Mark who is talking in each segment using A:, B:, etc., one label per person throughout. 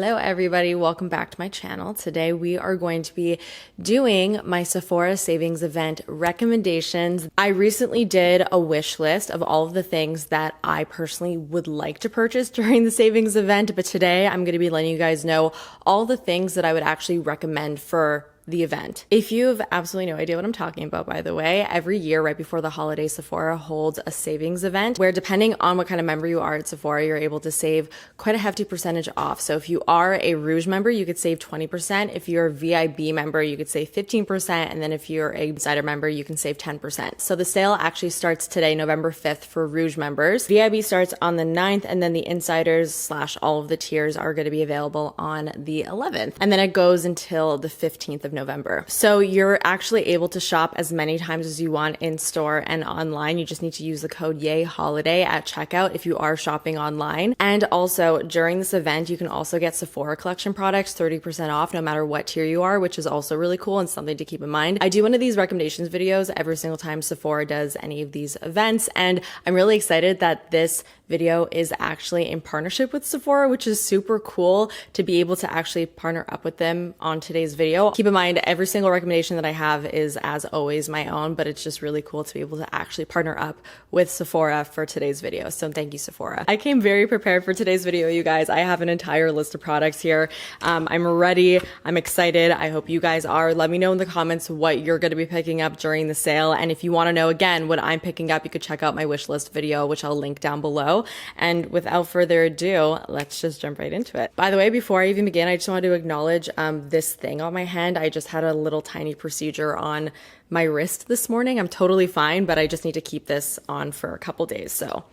A: Hello everybody, welcome back to my channel. Today we are going to be doing my Sephora savings event recommendations. I recently did a wish list of all of the things that I personally would like to purchase during the savings event, but today I'm going to be letting you guys know all the things that I would actually recommend for the event. If you have absolutely no idea what I'm talking about, by the way, every year right before the holiday, Sephora holds a savings event where, depending on what kind of member you are at Sephora, you're able to save quite a hefty percentage off. So if you are a Rouge member, you could save 20%. If you're a VIB member, you could save 15%. And then if you're a Insider member, you can save 10%. So the sale actually starts today, November 5th for Rouge members. VIB starts on the 9th, and then the Insiders / all of the tiers are going to be available on the 11th. And then it goes until the 15th of November. So you're actually able to shop as many times as you want in store and online. You just need to use the code YAYHOLIDAY at checkout if you are shopping online. And also during this event, you can also get Sephora collection products 30% off no matter what tier you are, which is also really cool and something to keep in mind. I do one of these recommendations videos every single time Sephora does any of these events, and I'm really excited that this video is actually in partnership with Sephora, which is super cool to be able to actually partner up with them on today's video. Keep in mind, every single recommendation that I have is, as always, my own, but it's just really cool to be able to actually partner up with Sephora for today's video. So thank you, Sephora. I came very prepared for today's video, you guys. I have an entire list of products here. I'm ready. I'm excited. I hope you guys are. Let me know in the comments what you're going to be picking up during the sale. And if you want to know, again, what I'm picking up, you could check out my wish list video, which I'll link down below. And without further ado, let's just jump right into it. By the way, before I even begin, I just wanted to acknowledge this thing on my hand. I just had a little tiny procedure on my wrist this morning. I'm totally fine, but I just need to keep this on for a couple days. So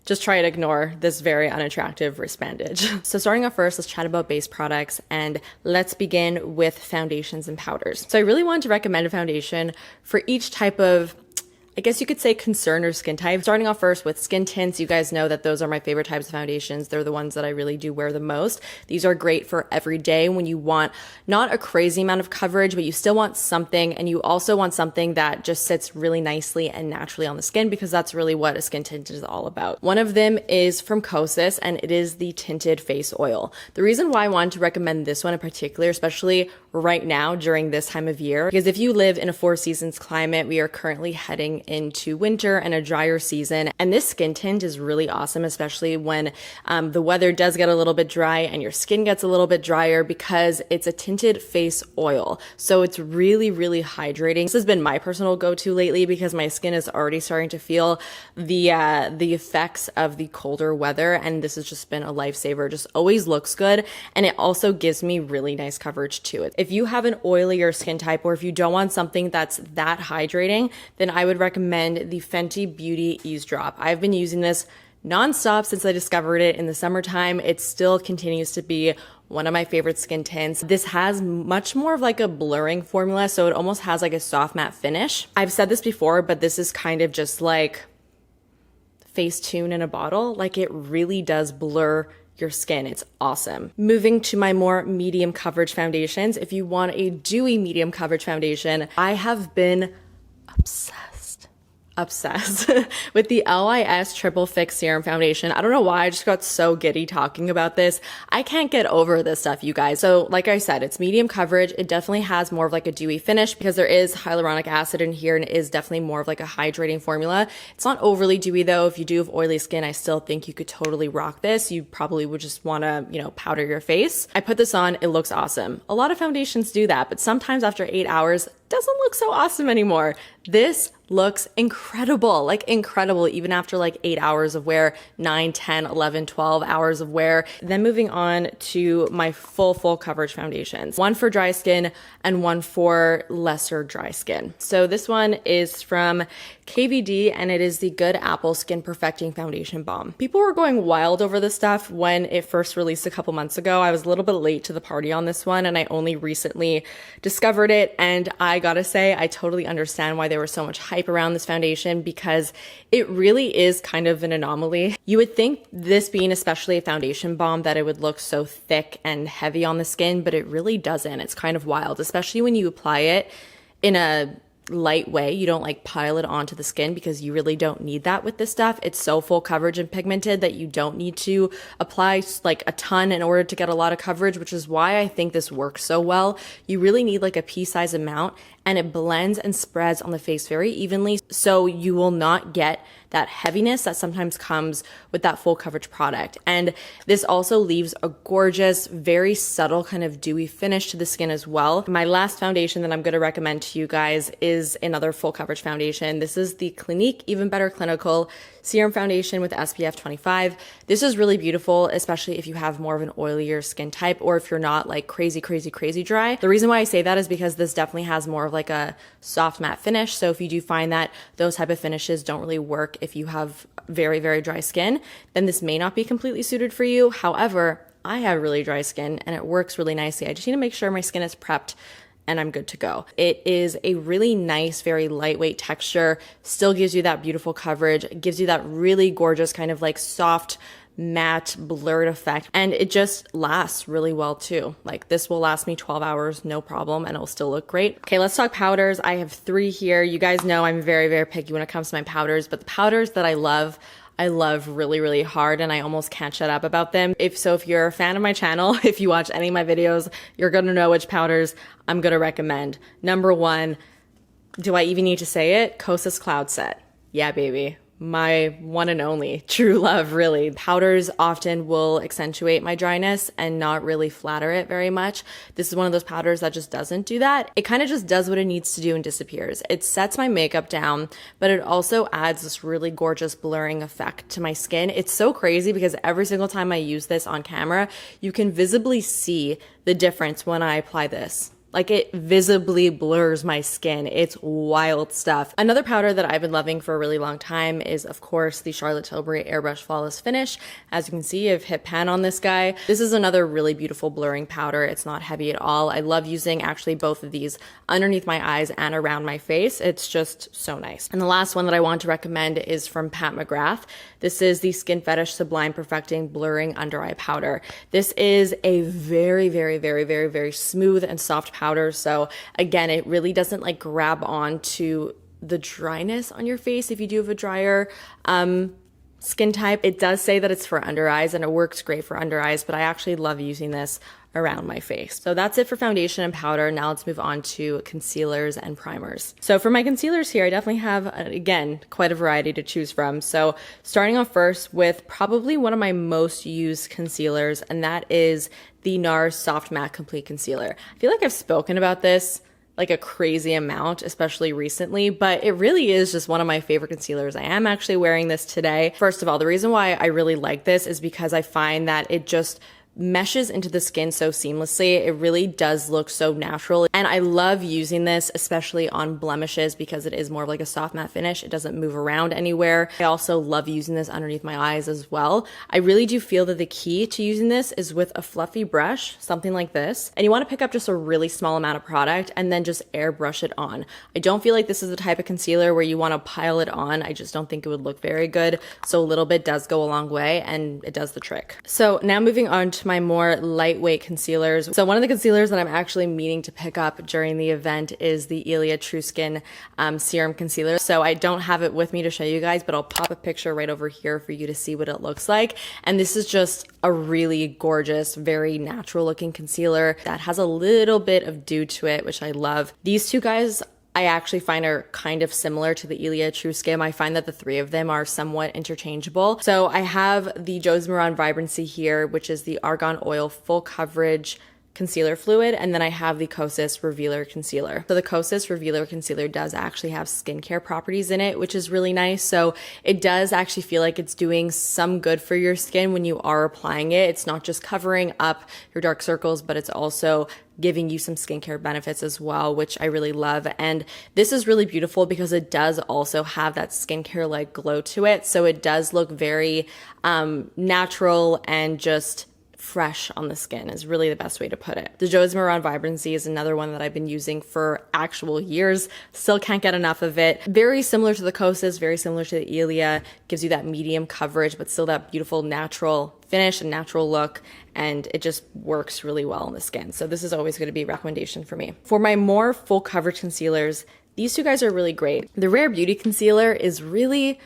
A: just try to ignore this very unattractive wrist bandage. So starting off first, let's chat about base products, and let's begin with foundations and powders. So I really wanted to recommend a foundation for each type of, I guess you could say, concern or skin type. Starting off first with skin tints, you guys know that those are my favorite types of foundations. They're the ones that I really do wear the most. These are great for every day when you want not a crazy amount of coverage, but you still want something, and you also want something that just sits really nicely and naturally on the skin, because that's really what a skin tint is all about. One of them is from Kosas, and it is the tinted face oil. The reason why I wanted to recommend this one in particular, especially right now during this time of year, because if you live in a 4 seasons climate, we are currently heading into winter and a drier season, and this skin tint is really awesome, especially when the weather does get a little bit dry and your skin gets a little bit drier, because it's a tinted face oil. So it's really, really hydrating. This has been my personal go-to lately because my skin is already starting to feel the effects of the colder weather, and this has just been a lifesaver. It just always looks good, and it also gives me really nice coverage to it. If you have an oilier skin type, or if you don't want something that's that hydrating, then I would recommend the Fenty Beauty Ease Drop. I've been using this nonstop since I discovered it in the summertime. It still continues to be one of my favorite skin tints. This has much more of like a blurring formula, so it almost has like a soft matte finish. I've said this before, but this is kind of just like Facetune in a bottle. Like, it really does blur your skin. It's awesome. Moving to my more medium coverage foundations. If you want a dewy medium coverage foundation, I have been obsessed with the LIS Triple Fix Serum Foundation. I don't know why, I just got so giddy talking about this. I can't get over this stuff, you guys. So like I said, it's medium coverage. It definitely has more of like a dewy finish because there is hyaluronic acid in here, and it is definitely more of like a hydrating formula. It's not overly dewy though. If you do have oily skin, I still think you could totally rock this. You probably would just want to, powder your face. I put this on, it looks awesome. A lot of foundations do that, but sometimes after 8 hours, doesn't look so awesome anymore. This looks incredible, like incredible, even after like 8 hours of wear, 9, 10, 11, 12 hours of wear. Then moving on to my full coverage foundations, one for dry skin and one for lesser dry skin. So this one is from KVD, and it is the Good Apple Skin Perfecting Foundation Balm. People were going wild over this stuff when it first released a couple months ago. I was a little bit late to the party on this one, and I only recently discovered it, and I gotta say, I totally understand why there was so much hype around this foundation, because it really is kind of an anomaly. You would think, this being especially a foundation balm, that it would look so thick and heavy on the skin, but it really doesn't. It's kind of wild, especially when you apply it in a light way. You don't like pile it onto the skin because you really don't need that with this stuff. It's so full coverage and pigmented that you don't need to apply like a ton in order to get a lot of coverage, which is why I think this works so well. You really need like a pea-size amount, and it blends and spreads on the face very evenly, so you will not get that heaviness that sometimes comes with that full coverage product. And this also leaves a gorgeous, very subtle kind of dewy finish to the skin as well. My last foundation that I'm going to recommend to you guys is another full coverage foundation. This is the Clinique Even Better Clinical Serum Foundation with SPF 25. This is really beautiful, especially if you have more of an oilier skin type, or if you're not like crazy dry. The reason why I say that is because this definitely has more of like a soft matte finish. So if you do find that those type of finishes don't really work if you have very dry skin, then this may not be completely suited for you. However, I have really dry skin and it works really nicely. I just need to make sure my skin is prepped and I'm good to go. It is a really nice, very lightweight texture, still gives you that beautiful coverage, it gives you that really gorgeous kind of like soft, matte, blurred effect, and it just lasts really well too. Like this will last me 12 hours, no problem, and it'll still look great. Okay, let's talk powders. I have 3 here. You guys know I'm very picky when it comes to my powders, but the powders that I love really hard, and I almost can't shut up about them. If you're a fan of my channel, if you watch any of my videos, you're gonna know which powders I'm gonna recommend. Number 1, do I even need to say it? Kosas Cloud Set. Yeah, baby. My one and only true love, really. Powders often will accentuate my dryness and not really flatter it very much. This is one of those powders that just doesn't do that. It kind of just does what it needs to do and disappears. It sets my makeup down, but it also adds this really gorgeous blurring effect to my skin. It's so crazy because every single time I use this on camera, you can visibly see the difference when I apply this. Like it visibly blurs my skin. It's wild stuff. Another powder that I've been loving for a really long time is, of course, the Charlotte Tilbury Airbrush Flawless Finish. As you can see, I've hit pan on this guy. This is another really beautiful blurring powder. It's not heavy at all. I love using actually both of these underneath my eyes and around my face. It's just so nice. And the last one that I want to recommend is from Pat McGrath. This is the Skin Fetish Sublime Perfecting Blurring Under Eye Powder. This is a very smooth and soft powder. So again, it really doesn't like grab on to the dryness on your face if you do have a drier skin type. It does say that it's for under eyes and it works great for under eyes, but I actually love using this around my face. So that's it for foundation and powder. Now let's move on to concealers and primers. So for my concealers here, I definitely have, again, quite a variety to choose from. So starting off first with probably one of my most used concealers, and that is the NARS Soft Matte Complete Concealer. I feel like I've spoken about this like a crazy amount, especially recently, but it really is just one of my favorite concealers. I am actually wearing this today. First of all, the reason why I really like this is because I find that it just meshes into the skin so seamlessly. It really does look so natural. And I love using this, especially on blemishes, because it is more of like a soft matte finish. It doesn't move around anywhere. I also love using this underneath my eyes as well. I really do feel that the key to using this is with a fluffy brush, something like this. And you want to pick up just a really small amount of product and then just airbrush it on. I don't feel like this is the type of concealer where you want to pile it on. I just don't think it would look very good. So a little bit does go a long way and it does the trick. So now moving on to my more lightweight concealers. So one of the concealers that I'm actually meaning to pick up during the event is the Ilia True Skin Serum Concealer. So I don't have it with me to show you guys, but I'll pop a picture right over here for you to see what it looks like. And this is just a really gorgeous, very natural looking concealer that has a little bit of dew to it, which I love. These two guys I actually find are kind of similar to the Ilia True Skin. I find that the 3 of them are somewhat interchangeable. So I have the Josie Maran Vibrancy here, which is the Argan Oil Full Coverage Concealer Fluid, and then I have the Kosas Revealer Concealer. So the Kosas Revealer Concealer does actually have skincare properties in it, which is really nice. So it does actually feel like it's doing some good for your skin when you are applying it. It's not just covering up your dark circles, but it's also giving you some skincare benefits as well, which I really love. And this is really beautiful because it does also have that skincare-like glow to it. So it does look very natural and just fresh on the skin is really the best way to put it. The Josie Maran Vibrancy is another one that I've been using for actual years. Still can't get enough of it. Very similar to the Kosas, very similar to the Ilia. Gives you that medium coverage, but still that beautiful natural finish and natural look, and it just works really well on the skin. So this is always going to be a recommendation for me. For my more full coverage concealers, these two guys are really great. The Rare Beauty Concealer is really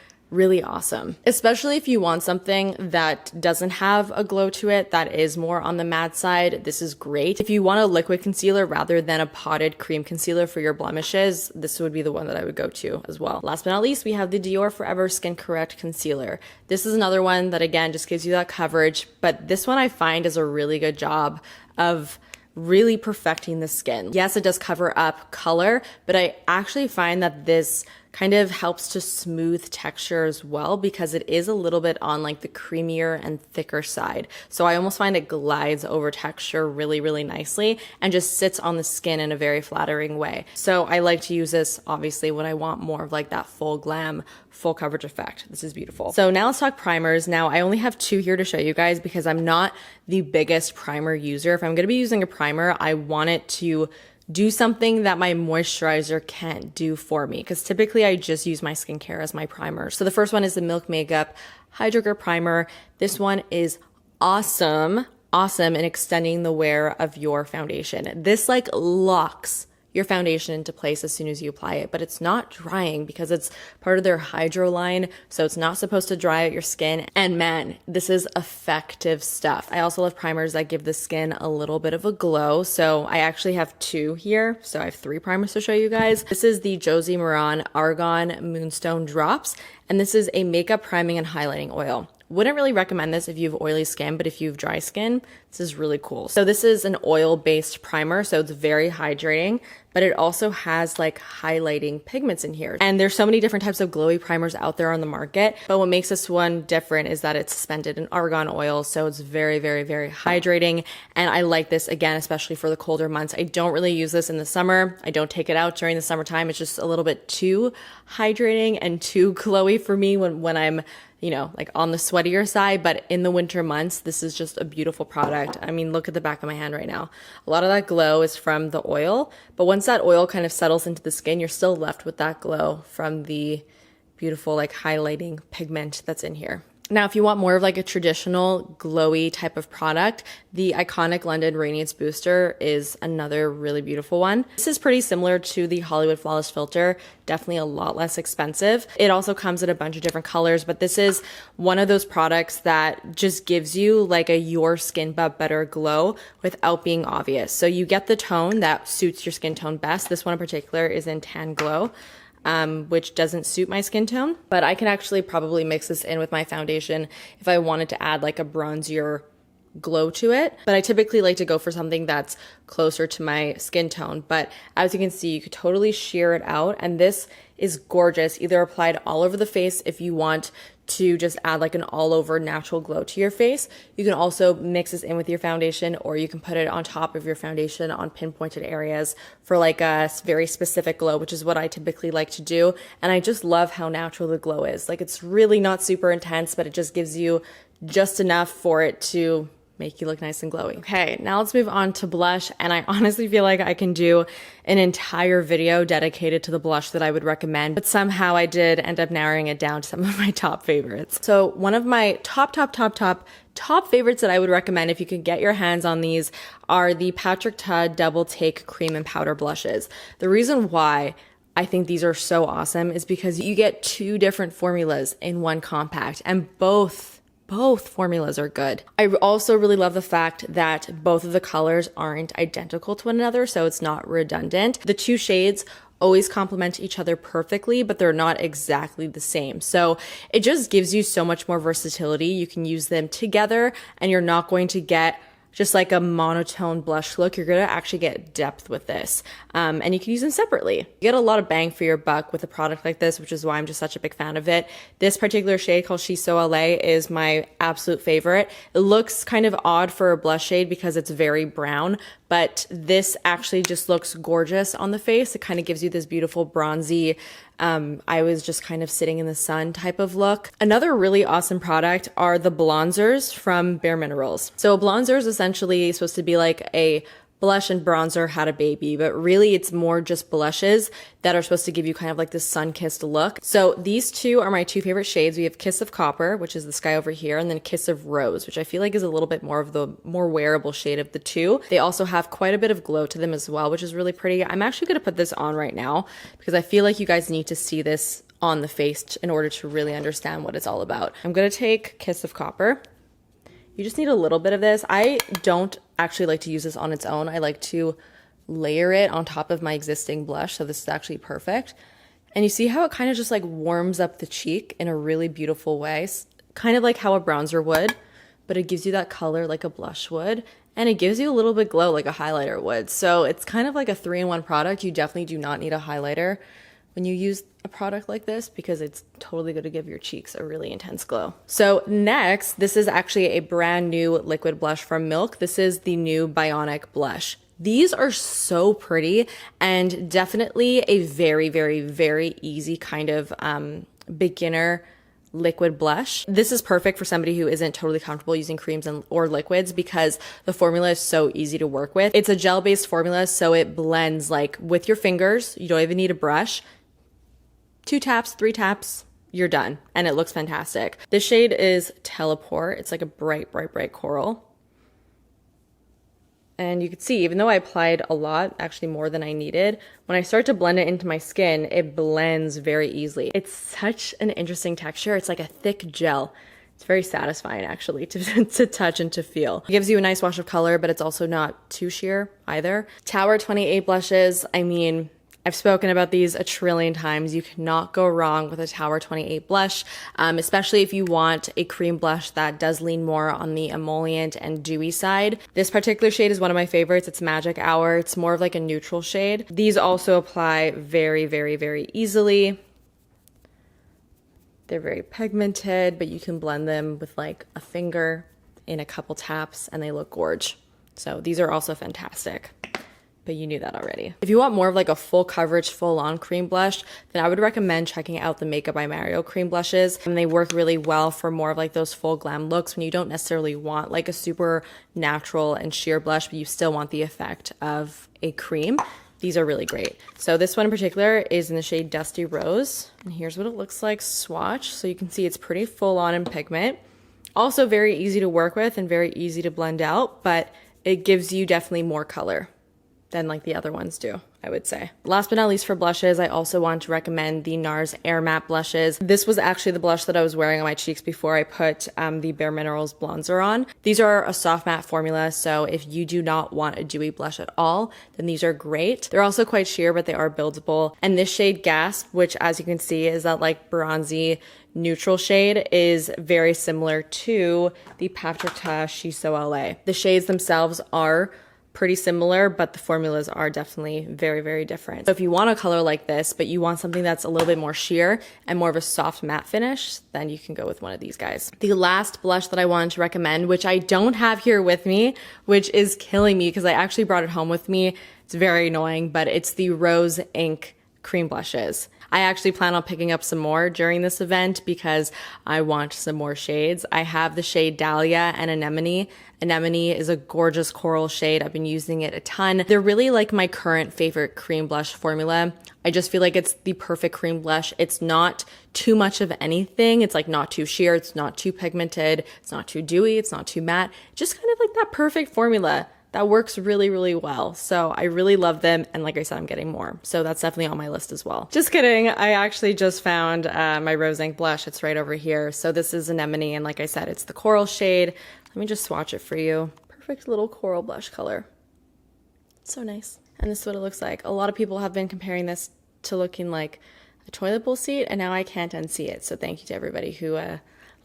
A: awesome, especially if you want something that doesn't have a glow to it, that is more on the matte side. This is great. If you want a liquid concealer rather than a potted cream concealer for your blemishes, this would be the one that I would go to as well. Last but not least, we have the Dior Forever Skin Correct Concealer. This is another one that again just gives you that coverage, but this one I find does a really good job of really perfecting the skin. Yes, it does cover up color, but I actually find that this kind of helps to smooth texture as well, because it is a little bit on like the creamier and thicker side. So I almost find it glides over texture really nicely and just sits on the skin in a very flattering way. So I like to use this obviously when I want more of like that full glam, full coverage effect. This is beautiful. So now let's talk primers. Now I only have two here to show you guys because I'm not the biggest primer user. If I'm going to be using a primer, I want it to do something that my moisturizer can't do for me, because typically I just use my skincare as my primer. So the first one is the Milk Makeup Hydro Grip Primer. This one is awesome in extending the wear of your foundation. This like locks your foundation into place as soon as you apply it, but it's not drying because it's part of their hydro line, so it's not supposed to dry out your skin. And man, this is effective stuff. I also love primers that give the skin a little bit of a glow, so I actually have two here, so I have three primers to show you guys. This is the Josie Maran Argan Moonstone Drops, and this is a makeup priming and highlighting oil. Wouldn't really recommend this if you have oily skin, but if you have dry skin, this is really cool. So this is an oil-based primer, so it's very hydrating, but it also has like highlighting pigments in here. And there's so many different types of glowy primers out there on the market, but what makes this one different is that it's suspended in argan oil, so it's very hydrating. And I like this, again, especially for the colder months. I don't really use this in the summer. I don't take it out during the summertime. It's just a little bit too hydrating and too glowy for me when I'm, you know, like on the sweatier side. But in the winter months, this is just a beautiful product. I mean, look at the back of my hand right now. A lot of that glow is from the oil, but once that oil kind of settles into the skin, you're still left with that glow from the beautiful like highlighting pigment that's in here. Now, if you want more of like a traditional glowy type of product, the Iconic London Radiance Booster is another really beautiful one. This is pretty similar to the Hollywood Flawless Filter, definitely a lot less expensive. It also comes in a bunch of different colors, but this is one of those products that just gives you like a your skin but better glow without being obvious. So you get the tone that suits your skin tone best. This one in particular is in Tan Glow, which doesn't suit my skin tone, but I can actually probably mix this in with my foundation if I wanted to add like a bronzier glow to it. But I typically like to go for something that's closer to my skin tone. But as you can see, you could totally sheer it out, and this is gorgeous, either applied all over the face if you want to just add like an all over natural glow to your face. You can also mix this in with your foundation, or you can put it on top of your foundation on pinpointed areas for like a very specific glow, which is what I typically like to do. And I just love how natural the glow is. Like, it's really not super intense, but it just gives you just enough for it to make you look nice and glowy. Okay, now let's move on to blush. And I honestly feel like I can do an entire video dedicated to the blush that I would recommend, but somehow I did end up narrowing it down to some of my top favorites. So one of my top favorites that I would recommend if you could get your hands on these are the Patrick Ta Double Take Cream and Powder Blushes. The reason why I think these are so awesome is because you get two different formulas in one compact, and both formulas are good. I also really love the fact that both of the colors aren't identical to one another, so it's not redundant. The two shades always complement each other perfectly, but they're not exactly the same. So it just gives you so much more versatility. You can use them together, and you're not going to get just like a monotone blush look. You're gonna actually get depth with this. And you can use them separately. You get a lot of bang for your buck with a product like this, which is why I'm just such a big fan of it. This particular shade called She's So LA is my absolute favorite. It looks kind of odd for a blush shade because it's very brown, but this actually just looks gorgeous on the face. It kind of gives you this beautiful bronzy, I was just kind of sitting in the sun type of look. Another really awesome product are the bronzers from Bare Minerals. So a bronzer is essentially supposed to be like a blush and bronzer had a baby, but really it's more just blushes that are supposed to give you kind of like this sun-kissed look. So these two are my two favorite shades. We have Kiss of Copper, which is this guy over here, and then Kiss of Rose, which I feel like is a little bit more of the more wearable shade of the two. They also have quite a bit of glow to them as well, which is really pretty. I'm actually going to put this on right now because I feel like you guys need to see this on the face in order to really understand what it's all about. I'm going to take Kiss of Copper. You just need a little bit of this. I don't actually like to use this on its own. I like to layer it on top of my existing blush. So this is actually perfect. And you see how it kind of just like warms up the cheek in a really beautiful way. Kind of like how a bronzer would, but it gives you that color like a blush would. And it gives you a little bit glow like a highlighter would. So it's kind of like a 3-in-1 product. You definitely do not need a highlighter when you use a product like this because it's totally going to give your cheeks a really intense glow. So next, this is actually a brand new liquid blush from Milk. This is the new Bionic Blush. These are so pretty and definitely a very, very, very easy kind of beginner liquid blush. This is perfect for somebody who isn't totally comfortable using creams or liquids because the formula is so easy to work with. It's a gel-based formula, so it blends like with your fingers. You don't even need a brush. 2 taps, 3 taps, you're done. And it looks fantastic. This shade is Teleport. It's like a bright, bright, bright coral. And you can see, even though I applied a lot, actually more than I needed, when I start to blend it into my skin, it blends very easily. It's such an interesting texture. It's like a thick gel. It's very satisfying actually to touch and to feel. It gives you a nice wash of color, but it's also not too sheer either. Tower 28 blushes, I mean, I've spoken about these a trillion times. You cannot go wrong with a Tower 28 blush, especially if you want a cream blush that does lean more on the emollient and dewy side. This particular shade is one of my favorites. It's Magic Hour. It's more of like a neutral shade. These also apply very, very, very easily. They're very pigmented, but you can blend them with like a finger in a couple taps and they look gorge. So these are also fantastic. But you knew that already. If you want more of like a full coverage, full on cream blush, then I would recommend checking out the Makeup by Mario cream blushes. And they work really well for more of like those full glam looks when you don't necessarily want like a super natural and sheer blush, but you still want the effect of a cream. These are really great. So this one in particular is in the shade Dusty Rose. And here's what it looks like swatch. So you can see it's pretty full on in pigment. Also very easy to work with and very easy to blend out, but it gives you definitely more color than like the other ones do, I would say. Last but not least for blushes, I also want to recommend the NARS Air Matte blushes. This was actually the blush that I was wearing on my cheeks before I put the Bare Minerals bronzer on. These are a soft matte formula, so if you do not want a dewy blush at all, then these are great. They're also quite sheer, but they are buildable. And this shade Gasp, which as you can see is that like bronzy neutral shade, is very similar to the Paprika Shiso LA. The shades themselves are pretty similar, but the formulas are definitely very, very different. So if you want a color like this, but you want something that's a little bit more sheer and more of a soft matte finish, then you can go with one of these guys. The last blush that I wanted to recommend, which I don't have here with me, which is killing me because I actually brought it home with me. It's very annoying, but it's the Rose Ink cream blushes. I actually plan on picking up some more during this event because I want some more shades. I have the shade Dahlia and Anemone. Anemone is a gorgeous coral shade. I've been using it a ton. They're really like my current favorite cream blush formula. I just feel like it's the perfect cream blush. It's not too much of anything. It's like not too sheer. It's not too pigmented. It's not too dewy. It's not too matte. Just kind of like that perfect formula that works really, really well. So I really love them. And like I said, I'm getting more. So that's definitely on my list as well. Just kidding. I actually just found my Rose Ink blush. It's right over here. So this is Anemone. And like I said, it's the coral shade. Let me just swatch it for you. Perfect little coral blush color. It's so nice. And this is what it looks like. A lot of people have been comparing this to looking like a toilet bowl seat. And now I can't unsee it. So thank you to everybody who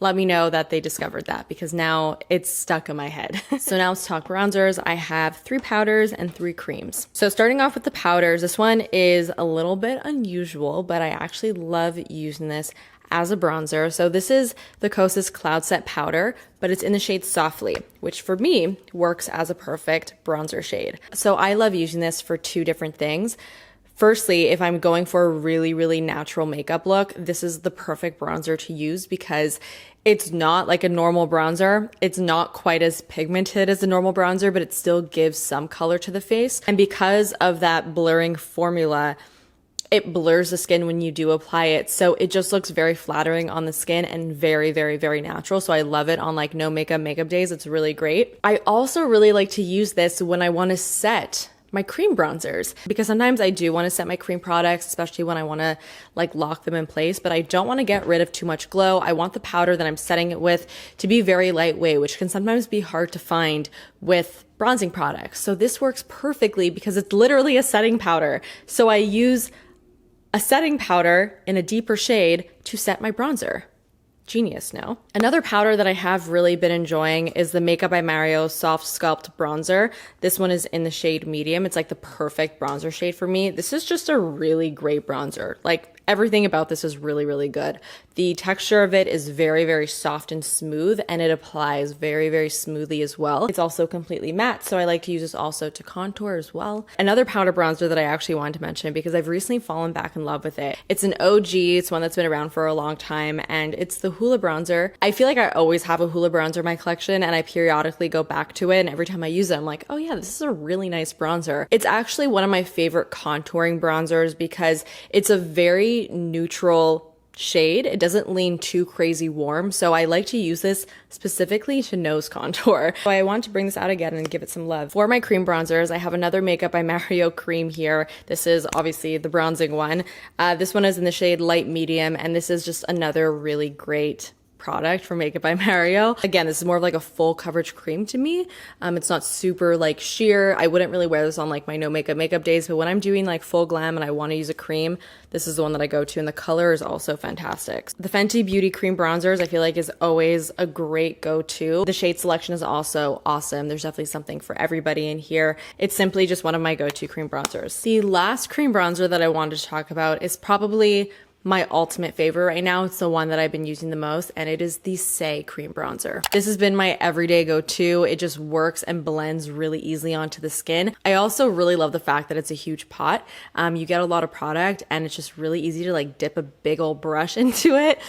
A: let me know that they discovered that because now it's stuck in my head. So now let's talk bronzers. I have 3 powders and 3 creams. So starting off with the powders, this one is a little bit unusual, but I actually love using this as a bronzer. So this is the Kosas Cloud Set powder, but it's in the shade Softly, which for me works as a perfect bronzer shade. So I love using this for 2 different things. Firstly, if I'm going for a really, really natural makeup look, this is the perfect bronzer to use because It's not like a normal bronzer. It's not quite as pigmented as a normal bronzer, but it still gives some color to the face. And because of that blurring formula, it blurs the skin when you do apply it. So it just looks very flattering on the skin and very, very, very natural. So I love it on like no makeup days. It's really great. I also really like to use this when I want to set my cream bronzers, because sometimes I do want to set my cream products, especially when I want to like lock them in place, but I don't want to get rid of too much glow. I want the powder that I'm setting it with to be very lightweight, which can sometimes be hard to find with bronzing products. So this works perfectly because it's literally a setting powder. So I use a setting powder in a deeper shade to set my bronzer. Genius, no? Another powder that I have really been enjoying is the Makeup by Mario Soft Sculpt Bronzer. This one is in the shade medium. It's like the perfect bronzer shade for me. This is just a really great bronzer. Like everything about this is really, really good. The texture of it is very, very soft and smooth, and it applies very, very smoothly as well. It's also completely matte, so I like to use this also to contour as well. Another powder bronzer that I actually wanted to mention because I've recently fallen back in love with it. It's an OG, it's one that's been around for a long time, and it's the Hoola bronzer. I feel like I always have a Hoola bronzer in my collection, and I periodically go back to it, and every time I use it, I'm like, oh yeah, this is a really nice bronzer. It's actually one of my favorite contouring bronzers because it's a very neutral shade. It doesn't lean too crazy warm, so I like to use this specifically to nose contour. So I want to bring this out again and give it some love. For my cream bronzers, I have another Makeup by Mario cream here. This is obviously the bronzing one. This one is in the shade light medium, and this is just another really great product for Makeup by Mario. Again, this is more of like a full coverage cream to me. It's not super like sheer. I wouldn't really wear this on like my no makeup days, but when I'm doing like full glam and I want to use a cream, this is the one that I go to, and the color is also fantastic. The Fenty Beauty cream bronzers I feel like is always a great go-to. The shade selection is also awesome. There's definitely something for everybody in here. It's simply just one of my go-to cream bronzers. The last cream bronzer that I wanted to talk about is probably my ultimate favorite right now. It's the one that I've been using the most, and it is the Say cream bronzer. This has been my everyday go-to. It just works and blends really easily onto the skin. I also really love the fact that it's a huge pot. You get a lot of product, and it's just really easy to like dip a big old brush into it,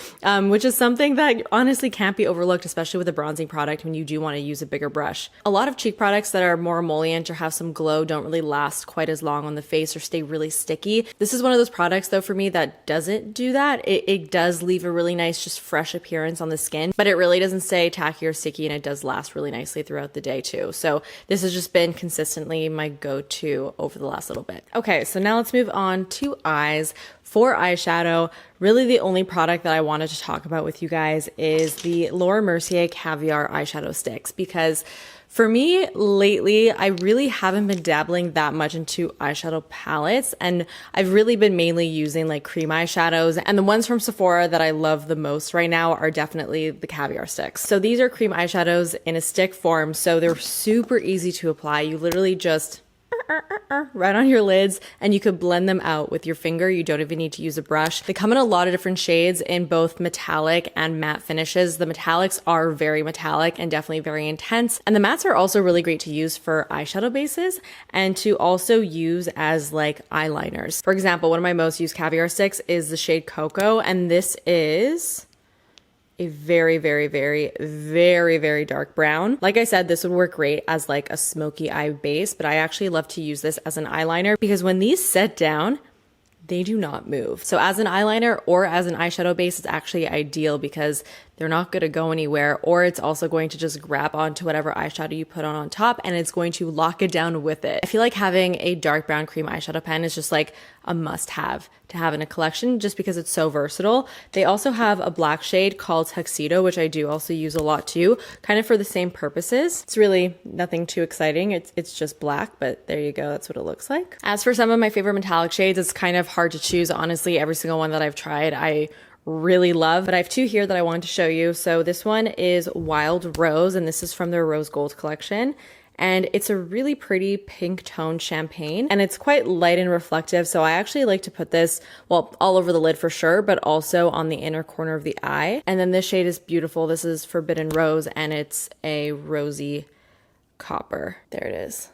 A: which is something that honestly can't be overlooked, especially with a bronzing product when you do want to use a bigger brush. A lot of cheek products that are more emollient or have some glow don't really last quite as long on the face or stay really sticky. This is one of those products though for me that doesn't do that. It does leave a really nice, just fresh appearance on the skin, but it really doesn't stay tacky or sticky, and it does last really nicely throughout the day too. So this has just been consistently my go-to over the last little bit. Okay, so now let's move on to eyes. For eyeshadow, really the only product that I wanted to talk about with you guys is the Laura Mercier Caviar eyeshadow sticks, because for me, lately, I really haven't been dabbling that much into eyeshadow palettes, and I've really been mainly using like cream eyeshadows, and the ones from Sephora that I love the most right now are definitely the Caviar sticks. So these are cream eyeshadows in a stick form, so they're super easy to apply. You literally just right on your lids, and you could blend them out with your finger. You don't even need to use a brush. They come in a lot of different shades in both metallic and matte finishes. The metallics are very metallic and definitely very intense, and the mattes are also really great to use for eyeshadow bases and to also use as like eyeliners. For example, one of my most used Caviar sticks is the shade Cocoa, and this is a very, very, very, very, very dark brown. Like I said, this would work great as like a smoky eye base, but I actually love to use this as an eyeliner because when these set down, they do not move. So as an eyeliner or as an eyeshadow base, it's actually ideal because they're not going to go anywhere, or it's also going to just grab onto whatever eyeshadow you put on top, and it's going to lock it down with it. I feel like having a dark brown cream eyeshadow pen is just like a must-have to have in a collection just because it's so versatile. They also have a black shade called Tuxedo, which I do also use a lot too, kind of for the same purposes. It's really nothing too exciting. It's just black, but there you go. That's what it looks like. As for some of my favorite metallic shades, it's kind of hard to choose. Honestly, every single one that I've tried, I really love, but I have two here that I wanted to show you. So this one is Wild Rose, and this is from their Rose Gold collection. And it's a really pretty pink toned champagne, and it's quite light and reflective. So I actually like to put this, well, all over the lid for sure, but also on the inner corner of the eye. And then this shade is beautiful. This is Forbidden Rose, and it's a rosy copper. There it is.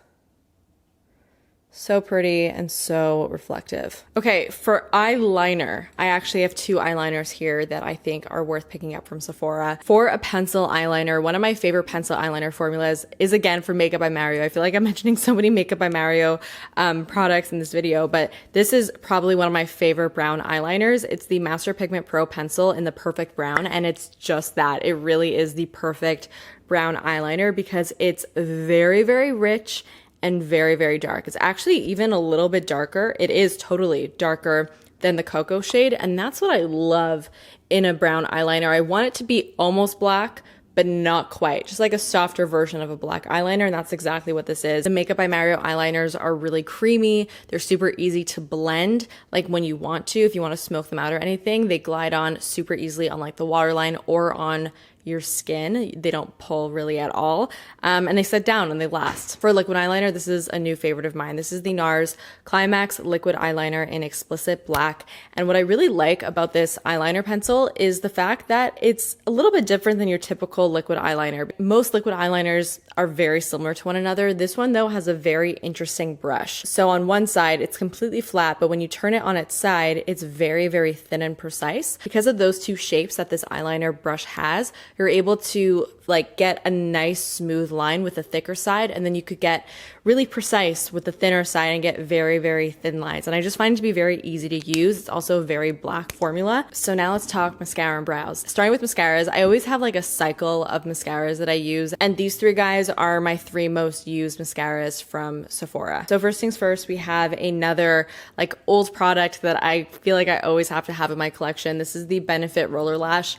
A: So pretty and so reflective. Okay, for eyeliner, I actually have two eyeliners here that I think are worth picking up from Sephora. For a pencil eyeliner, one of my favorite pencil eyeliner formulas is again from Makeup by Mario. I feel like I'm mentioning so many Makeup by Mario products in this video, but this is probably one of my favorite brown eyeliners. It's the Master Pigment Pro Pencil in the perfect brown, and it's just that. It really is the perfect brown eyeliner because it's very, very rich and very, very dark. It's actually even a little bit darker. It is totally darker than the cocoa shade, and that's what I love in a brown eyeliner. I want it to be almost black, but not quite. Just like a softer version of a black eyeliner, and that's exactly what this is. The Makeup by Mario eyeliners are really creamy. They're super easy to blend, like when you want to, if you want to smoke them out or anything. They glide on super easily on like the waterline or on your skin. They don't pull really at all. And they set down and they last. For liquid eyeliner, this is a new favorite of mine. This is the NARS Climax Liquid Eyeliner in Explicit Black. And what I really like about this eyeliner pencil is the fact that it's a little bit different than your typical liquid eyeliner. Most liquid eyeliners are very similar to one another. This one though has a very interesting brush. So on one side, it's completely flat, but when you turn it on its side, it's very, very thin and precise. Because of those two shapes that this eyeliner brush has, you're able to like get a nice smooth line with the thicker side, and then you could get really precise with the thinner side and get very, very thin lines. And I just find it to be very easy to use. It's also a very black formula. So now let's talk mascara and brows. Starting with mascaras, I always have like a cycle of mascaras that I use, and these three guys are my three most used mascaras from Sephora. So first things first, we have another like old product that I feel like I always have to have in my collection. This is the Benefit Roller Lash.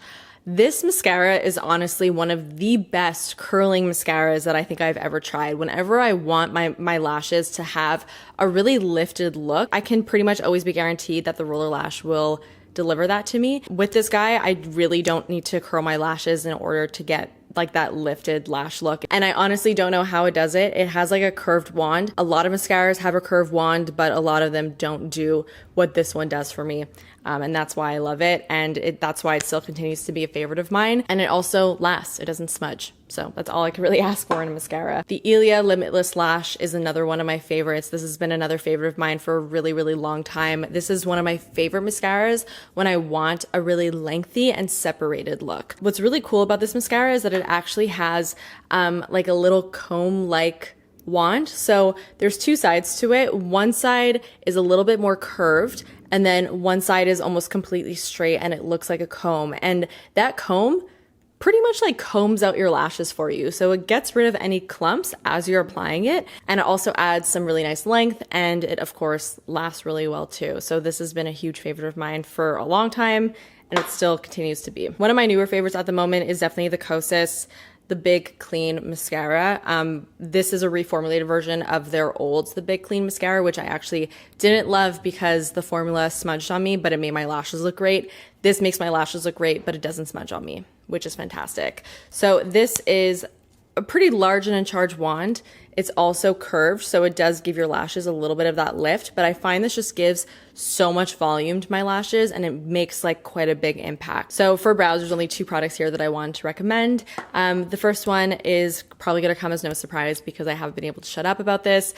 A: This mascara is honestly one of the best curling mascaras that I think I've ever tried. Whenever I want my lashes to have a really lifted look, I can pretty much always be guaranteed that the Roller Lash will deliver that to me. With this guy, I really don't need to curl my lashes in order to get like that lifted lash look. And I honestly don't know how it does it. It has like a curved wand. A lot of mascaras have a curved wand, but a lot of them don't do what this one does for me. And that's why I love it. And that's why it still continues to be a favorite of mine. And it also lasts. It doesn't smudge. So that's all I can really ask for in a mascara. The Ilia Limitless Lash is another one of my favorites. This has been another favorite of mine for a really, really long time. This is one of my favorite mascaras when I want a really lengthy and separated look. What's really cool about this mascara is that it actually has like a little comb-like wand. So there's two sides to it. One side is a little bit more curved, and then one side is almost completely straight and it looks like a comb. And that comb pretty much like combs out your lashes for you. So it gets rid of any clumps as you're applying it. And it also adds some really nice length, and it of course lasts really well too. So this has been a huge favorite of mine for a long time, and it still continues to be. One of my newer favorites at the moment is definitely the Kosas The Big Clean Mascara. This is a reformulated version of their old The Big Clean Mascara, which I actually didn't love because the formula smudged on me, but it made my lashes look great. This makes my lashes look great, but it doesn't smudge on me, which is fantastic. So this is a pretty large and in charge wand. It's also curved, so it does give your lashes a little bit of that lift, but I find this just gives so much volume to my lashes, and it makes like quite a big impact. So for brows, there's only two products here that I want to recommend. The first one is probably gonna come as no surprise because I haven't been able to shut up about this.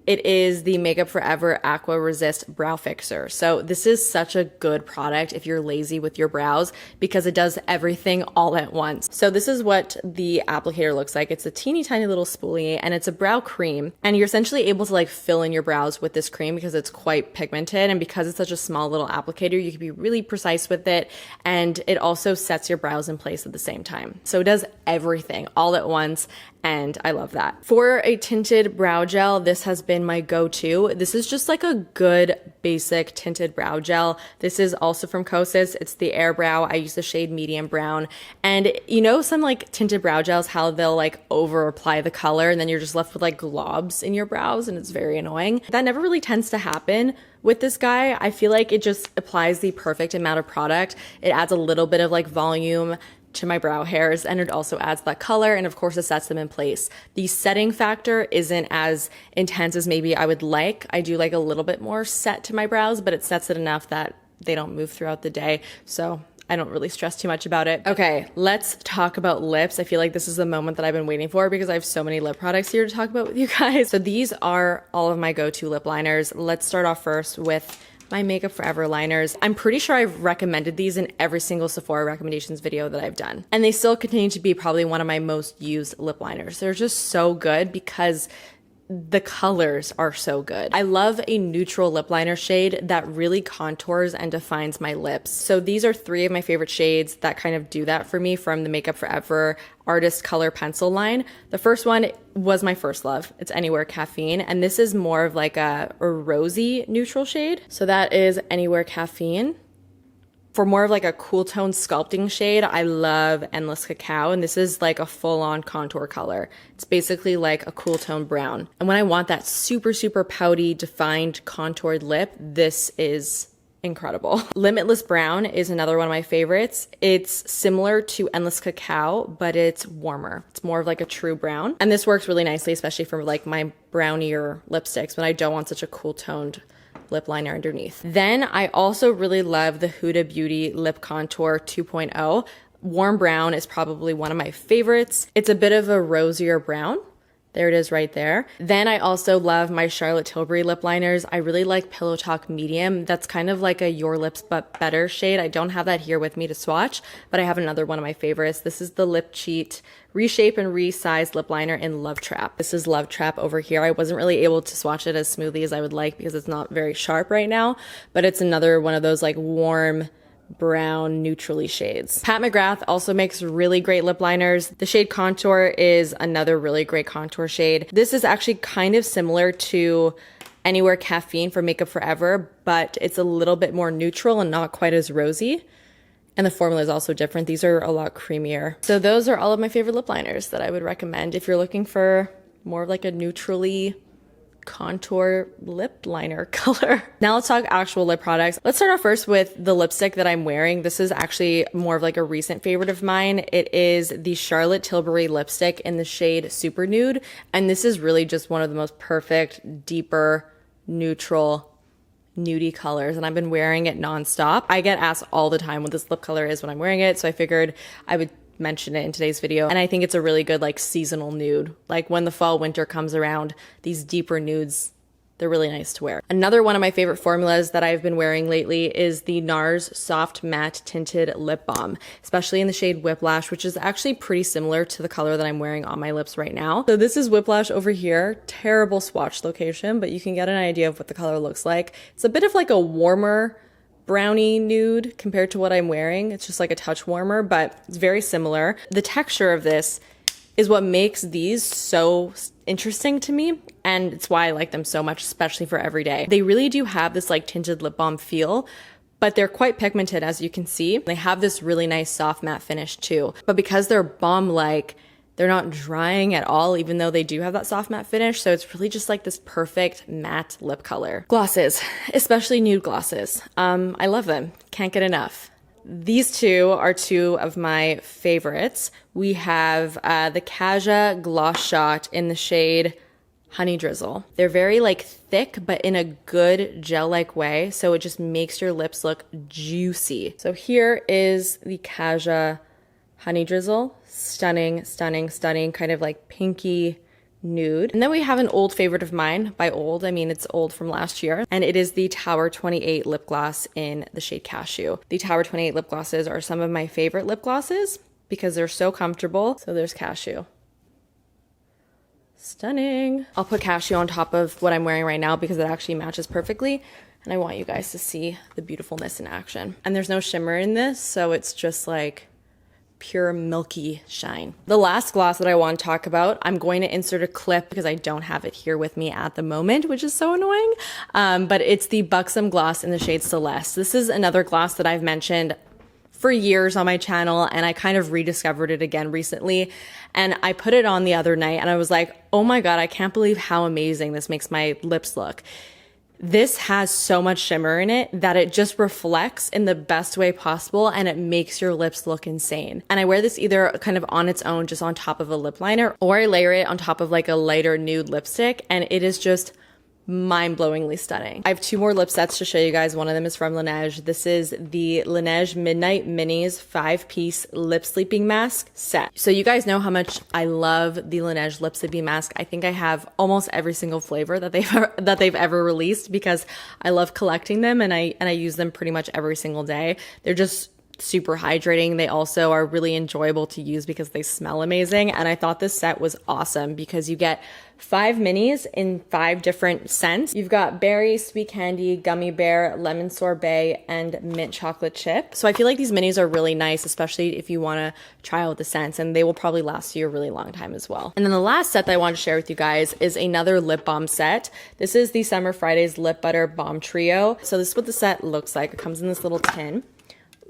A: It is the Makeup Forever Aqua Resist Brow Fixer. So this is such a good product if you're lazy with your brows because it does everything all at once. So this is what the applicator looks like. It's a teeny tiny little spoolie, and it's a brow cream. And you're essentially able to like fill in your brows with this cream because it's quite pigmented. And because it's such a small little applicator, you can be really precise with it. And it also sets your brows in place at the same time. So it does everything all at once, and I love that. For a tinted brow gel, this has been my go-to. This is just like a good basic tinted brow gel. This is also from Kosas. It's the Air Brow. I use the shade medium brown. And you know some like tinted brow gels, how they'll like over apply the color and then you're just left with like globs in your brows, and it's very annoying. That never really tends to happen with this guy. I feel like it just applies the perfect amount of product. It adds a little bit of like volume to my brow hairs, and it also adds that color, and of course it sets them in place. The setting factor isn't as intense as maybe I would like. I do like a little bit more set to my brows, but it sets it enough that they don't move throughout the day. So I don't really stress too much about it. Okay, let's talk about lips. I feel like this is the moment that I've been waiting for because I have so many lip products here to talk about with you guys. So these are all of my go-to lip liners. Let's start off first with my Makeup Forever liners. I'm pretty sure I've recommended these in every single Sephora recommendations video that I've done. And they still continue to be probably one of my most used lip liners. They're just so good because the colors are so good. I love a neutral lip liner shade that really contours and defines my lips. So these are three of my favorite shades that kind of do that for me from the Makeup Forever Artist Color Pencil line. The first one was my first love. It's Anywhere Caffeine, and this is more of like a rosy neutral shade. So that is Anywhere Caffeine. For more of like a cool tone sculpting shade, I love Endless Cacao, and this is like a full-on contour color. It's basically like a cool tone brown. And when I want that super, super pouty, defined, contoured lip, this is incredible. Limitless Brown is another one of my favorites. It's similar to Endless Cacao, but it's warmer. It's more of like a true brown. And this works really nicely, especially for like my brownier lipsticks when I don't want such a cool toned lip liner underneath. Then I also really love the Huda Beauty Lip Contour 2.0. Warm Brown is probably one of my favorites. It's a bit of a rosier brown. There it is right there. Then I also love my Charlotte Tilbury lip liners. I really like Pillow Talk Medium. That's kind of like a Your Lips But Better shade. I don't have that here with me to swatch, but I have another one of my favorites. This is the Lip Cheat Reshape and Resize Lip Liner in Love Trap. This is Love Trap over here. I wasn't really able to swatch it as smoothly as I would like because it's not very sharp right now, but it's another one of those like warm, brown neutrally shades. Pat McGrath also makes really great lip liners. The shade Contour is another really great contour shade. This is actually kind of similar to Anywhere Caffeine for Makeup Forever, but it's a little bit more neutral and not quite as rosy. And the formula is also different. These are a lot creamier. So those are all of my favorite lip liners that I would recommend if you're looking for more of like a neutrally contour lip liner color. Now let's talk actual lip products. Let's start off first with the lipstick that I'm wearing. This is actually more of like a recent favorite of mine. It is the Charlotte Tilbury lipstick in the shade Super Nude. And this is really just one of the most perfect, deeper, neutral, nudie colors. And I've been wearing it nonstop. I get asked all the time what this lip color is when I'm wearing it. So I figured I would mention it in today's video. And I think it's a really good like seasonal nude. Like when the fall winter comes around, these deeper nudes, they're really nice to wear. Another one of my favorite formulas that I've been wearing lately is the NARS Soft Matte Tinted Lip Balm, especially in the shade Whiplash, which is actually pretty similar to the color that I'm wearing on my lips right now. So this is Whiplash over here. Terrible swatch location, but you can get an idea of what the color looks like. It's a bit of like a warmer brownie nude compared to what I'm wearing. It's just like a touch warmer, but it's very similar. The texture of this is what makes these so interesting to me, and it's why I like them so much, especially for every day. They really do have this like tinted lip balm feel, but they're quite pigmented, as you can see. They have this really nice soft matte finish too, but because they're balm-like, they're not drying at all, even though they do have that soft matte finish. So it's really just like this perfect matte lip color. Glosses, especially nude glosses. I love them. Can't get enough. These two are two of my favorites. We have the Kaja Gloss Shot in the shade Honey Drizzle. They're very like thick, but in a good gel-like way. So it just makes your lips look juicy. So here is the Kaja Honey Drizzle. Stunning, stunning, stunning, kind of like pinky nude. And then we have an old favorite of mine. By old, I mean it's old from last year. And it is the Tower 28 lip gloss in the shade Cashew. The Tower 28 lip glosses are some of my favorite lip glosses because they're so comfortable. So there's Cashew. Stunning. I'll put Cashew on top of what I'm wearing right now because it actually matches perfectly. And I want you guys to see the beautifulness in action. And there's no shimmer in this, so it's just like pure milky shine. The last gloss that I want to talk about, I'm going to insert a clip because I don't have it here with me at the moment, which is so annoying. But it's the Buxom gloss in the shade Celeste. This is another gloss that I've mentioned for years on my channel, and I kind of rediscovered it again recently. And I put it on the other night and I was like, oh my God, I can't believe how amazing this makes my lips look. This has so much shimmer in it that it just reflects in the best way possible and it makes your lips look insane. And I wear this either kind of on its own, just on top of a lip liner, or I layer it on top of like a lighter nude lipstick, and it is just mind-blowingly stunning. I have two more lip sets to show you guys. One of them is from Laneige. This is the Laneige Midnight Minis 5-piece lip sleeping mask set. So you guys know how much I love the Laneige lip sleeping mask. I think I have almost every single flavor that they've ever released because I love collecting them, and I use them pretty much every single day. They're just super hydrating. They also are really enjoyable to use because they smell amazing. And I thought this set was awesome because you get 5 minis in 5 different scents. You've got berry, sweet candy, gummy bear, lemon sorbet, and mint chocolate chip. So I feel like these minis are really nice, especially if you want to try out the scents, and they will probably last you a really long time as well. And then the last set that I want to share with you guys is another lip balm set. This is the Summer Fridays Lip Butter Balm Trio. So this is what the set looks like. It comes in this little tin.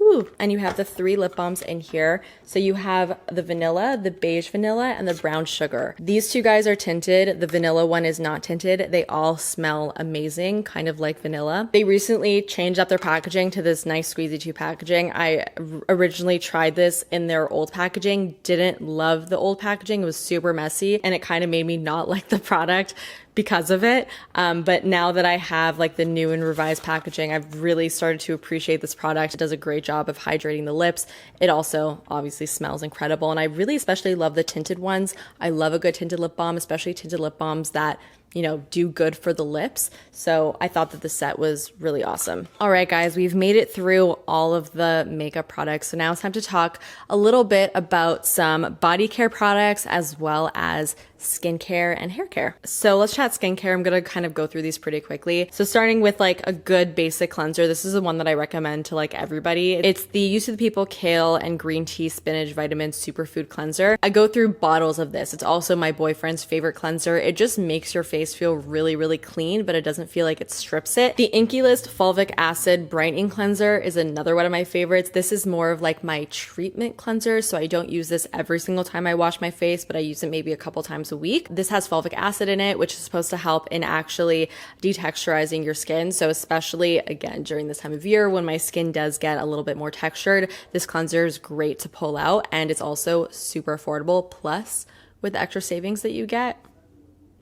A: Ooh, and you have the 3 lip balms in here. So you have the vanilla, the beige vanilla, and the brown sugar. These 2 guys are tinted. The vanilla one is not tinted. They all smell amazing, kind of like vanilla. They recently changed up their packaging to this nice squeezy 2 packaging. I originally tried this in their old packaging, didn't love the old packaging. It was super messy, and it kind of made me not like the product because of it. But now that I have like the new and revised packaging, I've really started to appreciate this product. It does a great job of hydrating the lips. It also obviously smells incredible. And I really especially love the tinted ones. I love a good tinted lip balm, especially tinted lip balms that, you know, do good for the lips. So I thought that the set was really awesome. All right, guys, we've made it through all of the makeup products. So now it's time to talk a little bit about some body care products as well as skincare and hair care. So let's chat skincare. I'm going to kind of go through these pretty quickly. So starting with like a good basic cleanser. This is the one that I recommend to like everybody. It's the Youth to the People Kale and Green Tea Spinach Vitamin Superfood Cleanser. I go through bottles of this. It's also my boyfriend's favorite cleanser. It just makes your face feel really, really clean, but it doesn't feel like it strips it. The Inkey List Fulvic Acid Brightening Cleanser is another one of my favorites. This is more of like my treatment cleanser. So I don't use this every single time I wash my face, but I use it maybe a couple times a week. This has fulvic acid in it, which is supposed to help in actually detexturizing your skin. So especially again, during this time of year when my skin does get a little bit more textured, this cleanser is great to pull out, and it's also super affordable. Plus with the extra savings that you get,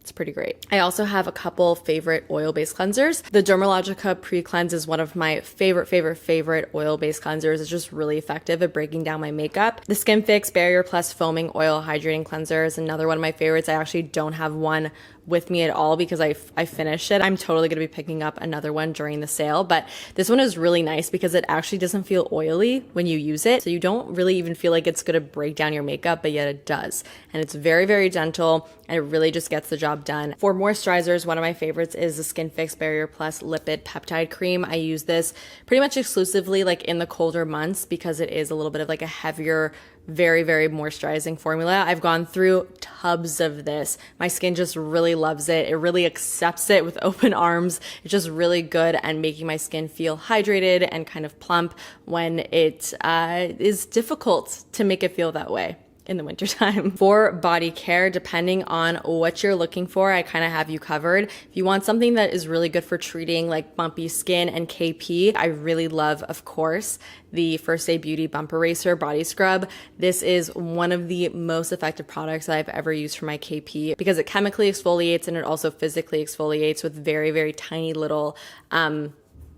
A: it's pretty great. I also have a couple favorite oil-based cleansers. The Dermalogica Pre-Cleanse is one of my favorite oil-based cleansers. It's just really effective at breaking down my makeup. The Skin Fix Barrier Plus Foaming Oil Hydrating Cleanser is another one of my favorites. I actually don't have one with me at all because I finished it. I'm totally going to be picking up another one during the sale, but this one is really nice because it actually doesn't feel oily when you use it. So you don't really even feel like it's going to break down your makeup, but yet it does. And it's very, very gentle, and it really just gets the job done. For moisturizers, one of my favorites is the Skin Fix Barrier Plus Lipid Peptide Cream. I use this pretty much exclusively like in the colder months because it is a little bit of like a heavier, very, very moisturizing formula. I've gone through tubs of this. My skin just really loves it. It really accepts it with open arms. It's just really good at making my skin feel hydrated and kind of plump when it is difficult to make it feel that way in the wintertime. For body care, depending on what you're looking for, I kind of have you covered. If you want something that is really good for treating like bumpy skin and KP, I really love, of course, the First Aid Beauty Bump Eraser Body Scrub. This is one of the most effective products that I've ever used for my KP because it chemically exfoliates and it also physically exfoliates with very, very tiny little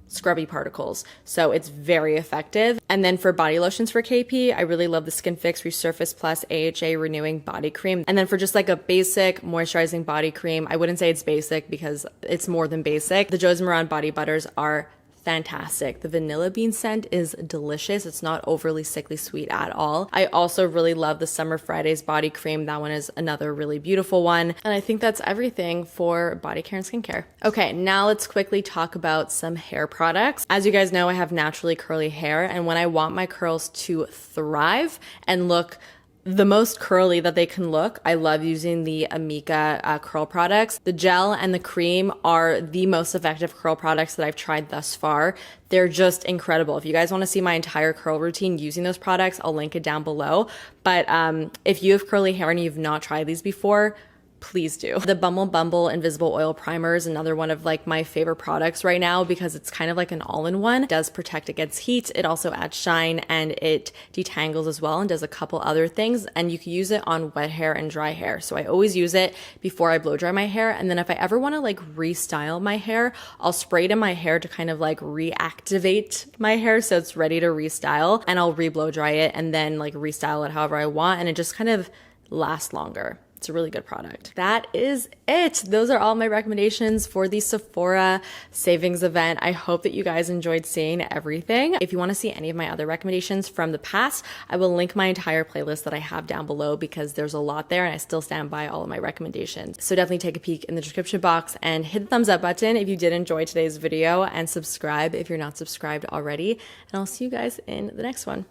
A: scrubby particles. So it's very effective. And then for body lotions for KP, I really love the Skin Fix Resurface Plus AHA Renewing Body Cream. And then for just like a basic moisturizing body cream, I wouldn't say it's basic because it's more than basic. The Josie Maran body butters are fantastic. The vanilla bean scent is delicious. It's not overly sickly sweet at all. I also really love the Summer Fridays body cream. That one is another really beautiful one. And I think that's everything for body care and skincare. Okay, now let's quickly talk about some hair products. As you guys know, I have naturally curly hair, and when I want my curls to thrive and look the most curly that they can look, I love using the Amika curl products. The gel and the cream are the most effective curl products that I've tried thus far. They're just incredible. If you guys want to see my entire curl routine using those products, I'll link it down below. But if you have curly hair and you've not tried these before, please do. The Bumble Invisible Oil Primer is another one of like my favorite products right now because it's kind of like an all-in-one. It does protect against heat. It also adds shine and it detangles as well and does a couple other things. And you can use it on wet hair and dry hair. So I always use it before I blow dry my hair. And then if I ever want to like restyle my hair, I'll spray it in my hair to kind of like reactivate my hair so it's ready to restyle, and I'll re-blow dry it and then like restyle it however I want, and it just kind of lasts longer. It's a really good product. That is it. Those are all my recommendations for the Sephora savings event. I hope that you guys enjoyed seeing everything. If you want to see any of my other recommendations from the past, I will link my entire playlist that I have down below because there's a lot there and I still stand by all of my recommendations. So definitely take a peek in the description box and hit the thumbs up button if you did enjoy today's video, and subscribe if you're not subscribed already. And I'll see you guys in the next one.